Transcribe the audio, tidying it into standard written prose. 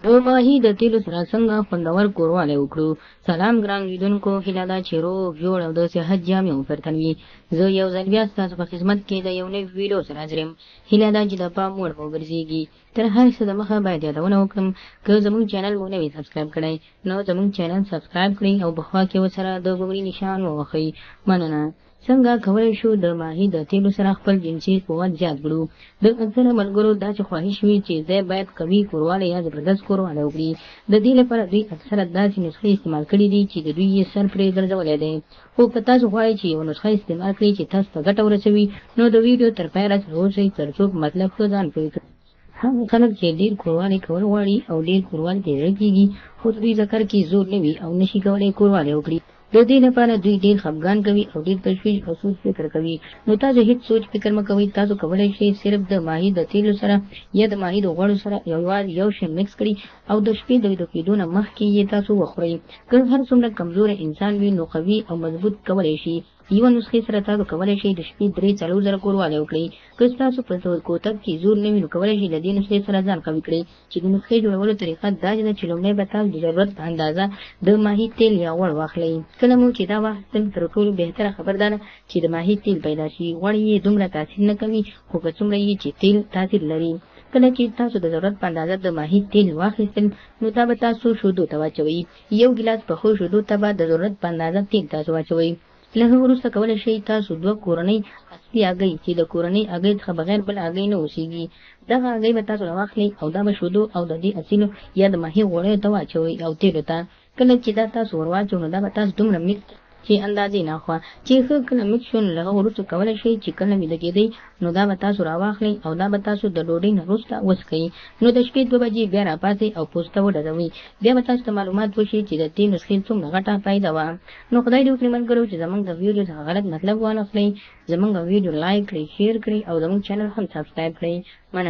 د ماهي د تیلو سره څنګه خوندور کوروالی وکړو. سلام ګران لیدونکو، هیله ده چې روغ جوړ او د صحت جامې وفرتن وي. زه یو ځل بیا ستاسو په خدمت کې د یو نوي ویډیو سره حاضر یم. هیله ده چې د پام وړ وګرځېږي. تر هر څه دمخه باید یادونه وکړم، که زموږ چینل مو نه وي سبسکرایب کړی نو زموږ چینل سبسکرایب کړئ او په خوا کې ورسره د ګوګړي نشان ووهئ. مننه. څنګه کولی شو د ماهي د تیلو سره خپل جنسي قوت زیات کړو؟ د اکثره ملګرو داسې خواهش وي چې دی باید قوي کوروالی یا زبردست کوروالی وکړي. د دې لپاره دوی اکثره داسې نسخې استعمال کړي دي چې د دوی یې سر پرې ګرځولی دی. خو که تاسو غواړئ چې یوه نسخه استعمال کړئ چې تاسو ته ګټه ورسوي، نو د ویډیو تر پایه راسره اوسئ تر څو په مطلب ښه ځان پوه کړئ. هغه خلک چې ډېر کوروالی کول غواړي او ډېر کوروالی ته زړه کېږي، خو د دوی ذکر کې زور نه وي او نشي کولی کوروالی وکړي. د دې لپاره دوی ډېر خفګان کوي او ډېر تشویش او سوچ فکر کوي. نو تاسو هیڅ سوچ فکر مه کوئ. تاسو کولی شئ صرف د ماهي د تیلو سره یا د ماهي د غوړو سره یو شی مکس کړئ او د شپې د ویده کېدو نه مخکې یې تاسو وخورئ. که هر څومره کمزوری انسان وي نو قوي او مضبوط کولی شي. یوه نسخې سره تاسو کولی شئ د شپې 3-4 زره کوروالی وکړئ. که ستاسو په کوتک کې زور نه وي نو کولی شئ د دې نسخې سره ځان قوي کړئ. چې د نسخې جوړولو طریقه داسې ده چې لومړی به تاسو د ضرورت په اندازه د ماهي تیل یا غوړ واخلئ. کله مو چې دا واخیستل، تر ټولو بهتره خبر دا ده چې د ماهي تیل پیدا شي. غوړ یې دومره تاثیر نه کوي، خو که څومره یې چې تیل تاثیر لري. کله چې تاسو د ضرورت په اندازه د ماهي تیل واخیستل، نو دا به تاسو شودو ته واچوئ. یو ګیلاس پخو شودو ته به د ضرورت په اندازه تیل تاسو واچوئ. له هغه وروسته کولی شئ تاسو 2 کورنۍ اصلي هګۍ چې د کورنۍ هګۍ څخه بغیر بل هګۍ نه اوسېږي، دغه هګۍ به تاسو راواخلئ او دا به شودو او د دې اصیلو یا د ماهي غوړیو ته واچوئ او تیلو ته. کله چې دا تاسو ور واچوئ نو دا به تاسو دومره مکس چې اندازې نه خوا چې ښه کله مکس شو، نو له هغه وروسته کولی شئ چې کله ویده کېدئ نو دا به تاسو راواخلئ او دا به تاسو د ډوډۍ نه وروسته وڅښئ. نو د شپې 2 بجې بیا راپاڅئ او پوسته وډزوئ. بیا به تاسو ته معلومات وشي چې د دې نسخې څومره غټه فایده وه. نو خدای دې وکړي ملګرو چې زموږ د ویډیو څخه غلط مطلب وانخلئ. زموږ ویډیو لایک کړئ، شیر کړئ او زموږ چینل هم سبسکرایب کړئ. مننه.